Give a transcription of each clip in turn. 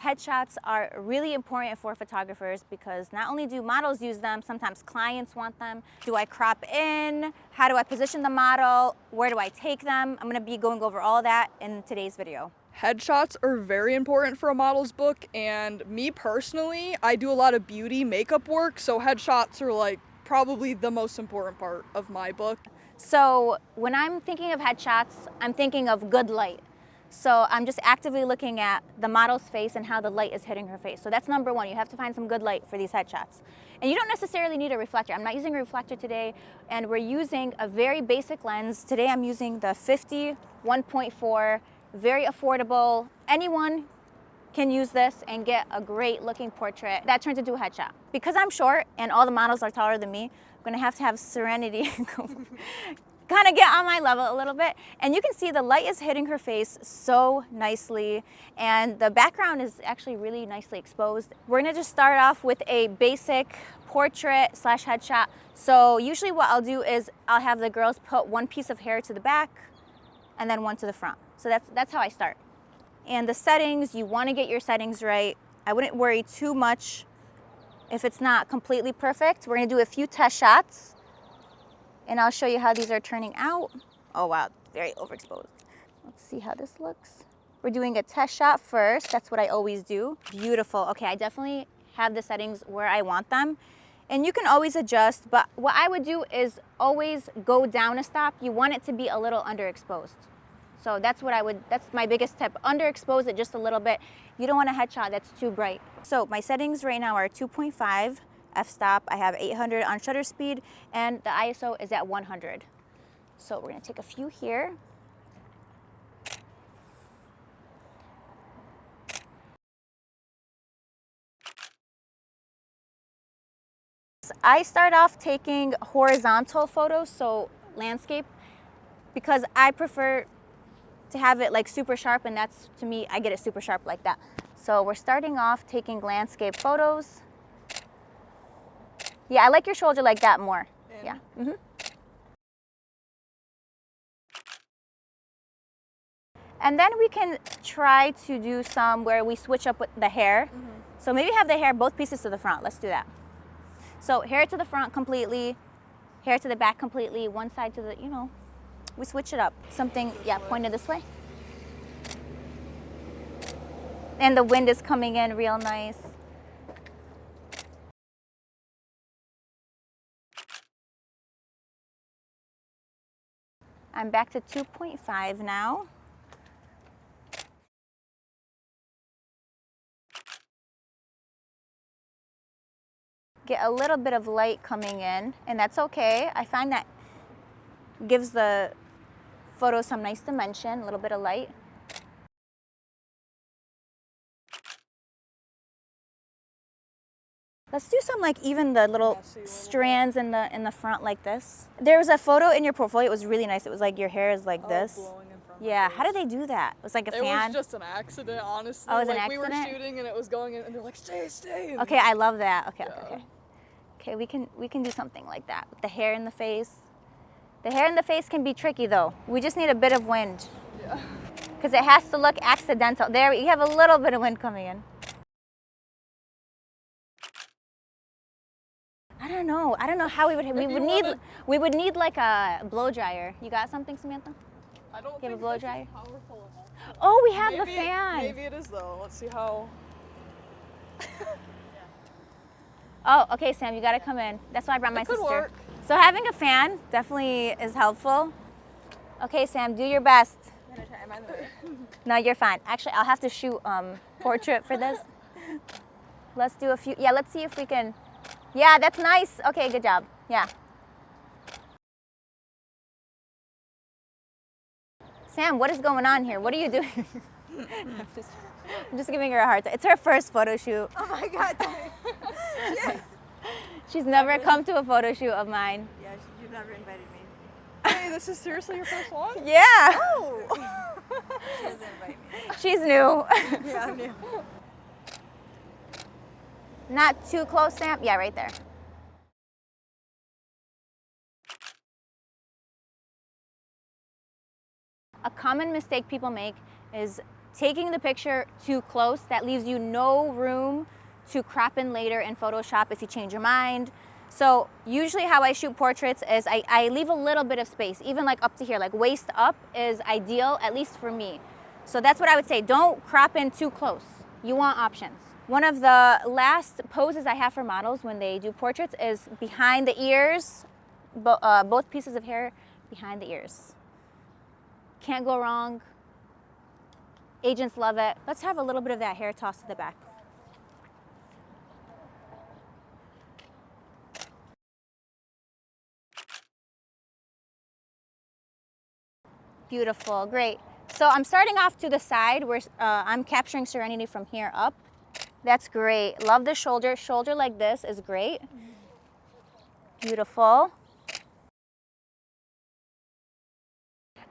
Headshots are really important for photographers because not only do models use them, sometimes clients want them. Do I crop in? How do I position the model? Where do I take them? I'm gonna be going over all of that in today's video. Headshots are very important for a model's book, and me personally, I do a lot of beauty makeup work, so headshots are like probably the most important part of my book. So when I'm thinking of headshots, I'm thinking of good light. So I'm just actively looking at the model's face and how the light is hitting her face. So that's number one. You have to find some good light for these headshots. And you don't necessarily need a reflector. I'm not using a reflector today, and we're using a very basic lens. Today I'm using the 50 1.4, very affordable. Anyone can use this and get a great looking portrait that turns into a headshot. Because I'm short and all the models are taller than me, I'm gonna have to have serenity kind of get on my level a little bit. And you can see the light is hitting her face so nicely, and the background is actually really nicely exposed. We're gonna just start off with a basic portrait slash headshot. So usually what I'll do is I'll have the girls put one piece of hair to the back and then one to the front. So that's how I start. And the settings, you wanna get your settings right. I wouldn't worry too much if it's not completely perfect. We're gonna do a few test shots, and I'll show you how these are turning out. Oh wow, very overexposed. Let's see how this looks. We're doing a test shot first. That's what I always do. Beautiful. Okay, I definitely have the settings where I want them. And you can always adjust, but what I would do is always go down a stop. You want it to be a little underexposed. So that's my biggest tip. Underexpose it just a little bit. You don't want a headshot that's too bright. So my settings right now are 2.5. f-stop, I have 800 on shutter speed, and the ISO is at 100. So we're gonna take a few here. I start off taking horizontal photos, so landscape, because I prefer to have it like super sharp, and that's, to me, I get it super sharp like that. So we're starting off taking landscape photos. Yeah, I like your shoulder like that more. Yeah. And then we can try to do some where we switch up with the hair. So maybe have the hair, both pieces to the front. Let's do that. So hair to the front completely, hair to the back completely, one side to the, we switch it up. Something, yeah, pointed this way. And the wind is coming in real nice. I'm back to 2.5 now. Get a little bit of light coming in, and that's okay. I find that gives the photo some nice dimension, a little bit of light. Let's do some like even the little strands in the front like this. There was a photo in your portfolio, it was really nice. It was like your hair is like this. Yeah, how did they do that? It was like a fan? It was just an accident, honestly. Oh, it was an accident? We were shooting and it was going in, and they're like, stay. Okay, I love that. Okay, we can do something like that with the hair in the face. The hair in the face can be tricky though. We just need a bit of wind. Yeah. Because it has to look accidental. There, you have a little bit of wind coming in. I don't know how we would need like a blow dryer. You got something, Samantha? I don't think it's blow dryer? powerful enough. Oh, we have the fan. Maybe it is though. Let's see how. Oh, okay, Sam, you gotta come in. That's why I brought my sister. Work. So having a fan definitely is helpful. Okay, Sam, do your best. No, you're fine. Actually, I'll have to shoot portrait for this. Let's do a few. Yeah, let's see if we can. Yeah, that's nice. Okay, good job. Yeah. Sam, what is going on here? What are you doing? I'm just giving her a hard time. It's her first photo shoot. Oh my God. She's never come to a photo shoot of mine. Yeah, you've never invited me. Hey, this is seriously your first one? Yeah. Oh. She doesn't invite me. She's new. Yeah, I'm new. Not too close, Sam? Yeah, right there. A common mistake people make is taking the picture too close, that leaves you no room to crop in later in Photoshop if you change your mind. So usually how I shoot portraits is I leave a little bit of space, even like up to here, like waist up is ideal, at least for me. So that's what I would say. Don't crop in too close. You want options. One of the last poses I have for models when they do portraits is behind the ears, both pieces of hair behind the ears. Can't go wrong. Agents love it. Let's have a little bit of that hair tossed to the back. Beautiful, great. So I'm starting off to the side where I'm capturing Serenity from here up. That's great. Love the shoulder. Shoulder like this is great. Beautiful.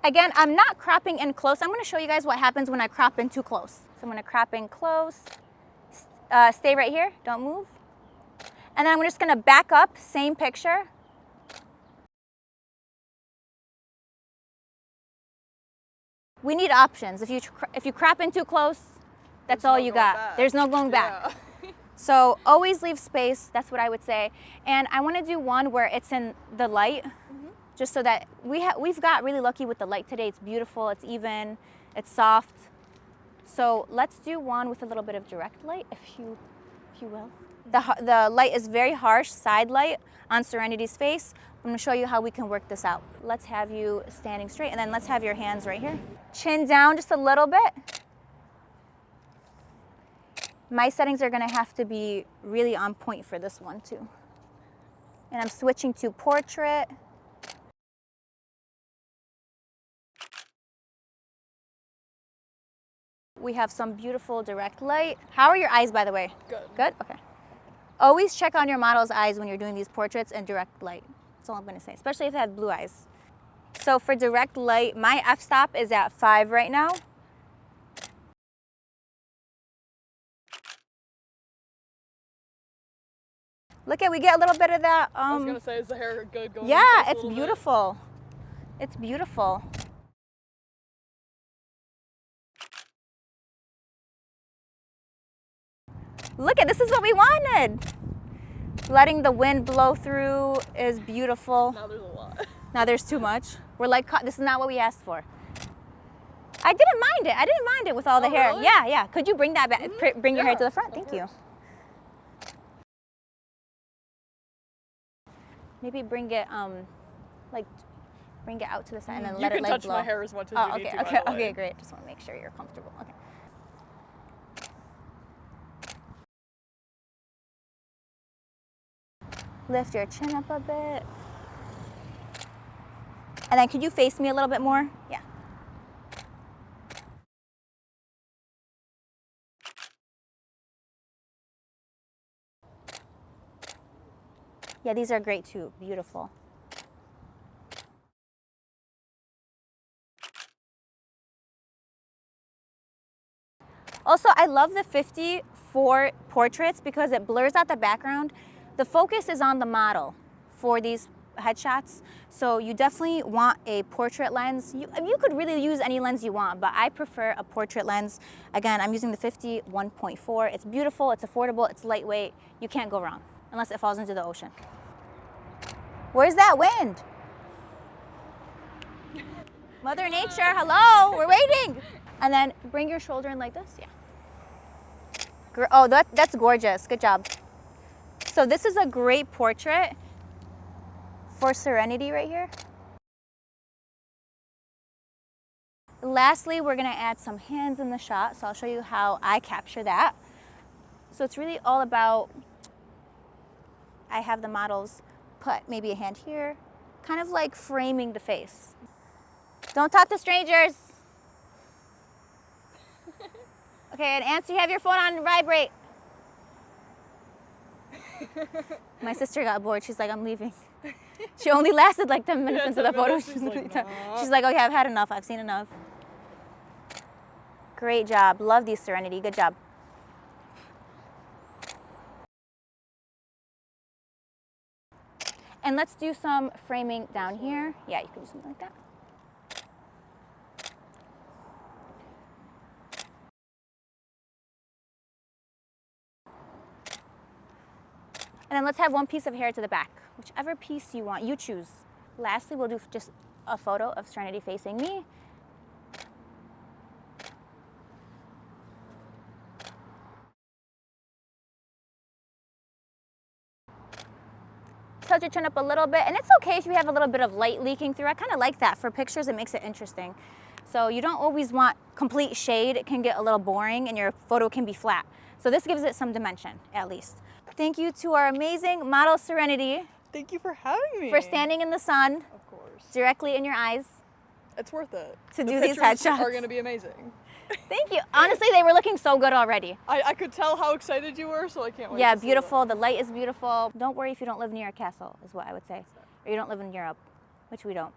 Again, I'm not cropping in close. I'm going to show you guys what happens when I crop in too close. So I'm going to crop in close. Stay right here. Don't move. And then I'm just going to back up. Same picture. We need options. If you crop in too close, that's all you got. There's no going back. Yeah. So always leave space. That's what I would say. And I want to do one where it's in the light. Just so that we've got really lucky with the light today. It's beautiful, it's even, it's soft. So let's do one with a little bit of direct light, if you will. The light is very harsh, side light on Serenity's face. I'm gonna show you how we can work this out. Let's have you standing straight, and then let's have your hands right here. Chin down just a little bit. My settings are gonna have to be really on point for this one too. And I'm switching to portrait. We have some beautiful direct light. How are your eyes, by the way? Good. Good? Okay. Always check on your model's eyes when you're doing these portraits in direct light. That's all I'm gonna say, especially if they have blue eyes. So for direct light, my f-stop is at 5 right now. Look at, we get a little bit of that. I was gonna say, is the hair good going? Yeah, it's beautiful. It's beautiful. Look at, this is what we wanted. Letting the wind blow through is beautiful. Now there's a lot. Now there's too much. We're like, this is not what we asked for. I didn't mind it. I didn't mind it with all the hair. Really? Yeah, yeah. Could you bring that back? Bring your hair to the front. Thank you. Maybe bring it, bring it out to the side and then let it You can touch my hair as much as you need to. Okay, great. Just want to make sure you're comfortable. Okay. Lift your chin up a bit. And then could you face me a little bit more? Yeah. Yeah, these are great too. Beautiful. Also, I love the 50 for portraits because it blurs out the background. The focus is on the model for these headshots. So you definitely want a portrait lens. You could really use any lens you want, but I prefer a portrait lens. Again, I'm using the 50 1.4. It's beautiful, it's affordable, it's lightweight. You can't go wrong unless it falls into the ocean. Where's that wind? Mother Nature, hello, we're waiting. And then bring your shoulder in like this, yeah. Oh, that's gorgeous, good job. So this is a great portrait for Serenity right here. Lastly, we're gonna add some hands in the shot, so I'll show you how I capture that. So it's really all about, I have the models put maybe a hand here, kind of like framing the face. Don't talk to strangers. Okay, and Answer, you have your phone on vibrate. My sister got bored. She's like, I'm leaving. She only lasted like 10 minutes into the photo. She's like, okay, I've had enough. I've seen enough. Great job. Love these, Serenity. Good job. And let's do some framing down here. Yeah, you can do something like that. And then let's have one piece of hair to the back, whichever piece you want, you choose. Lastly, we'll do just a photo of Serenity facing me. Tilt your chin up a little bit, and it's okay if you have a little bit of light leaking through. I kind of like that. For pictures, it makes it interesting. So you don't always want complete shade. It can get a little boring and your photo can be flat. So this gives it some dimension, at least. Thank you to our amazing model Serenity Thank you for having me. for standing in the sun Of course. directly in your eyes. It's worth it. To The do these pictures headshots. are going to be amazing. Thank you. Honestly, they were looking so good already. I could tell how excited you were, so I can't wait Yeah, to see beautiful. them. The light is beautiful. Don't worry if you don't live near a castle, is what I would say. Or you don't live in Europe, which we don't.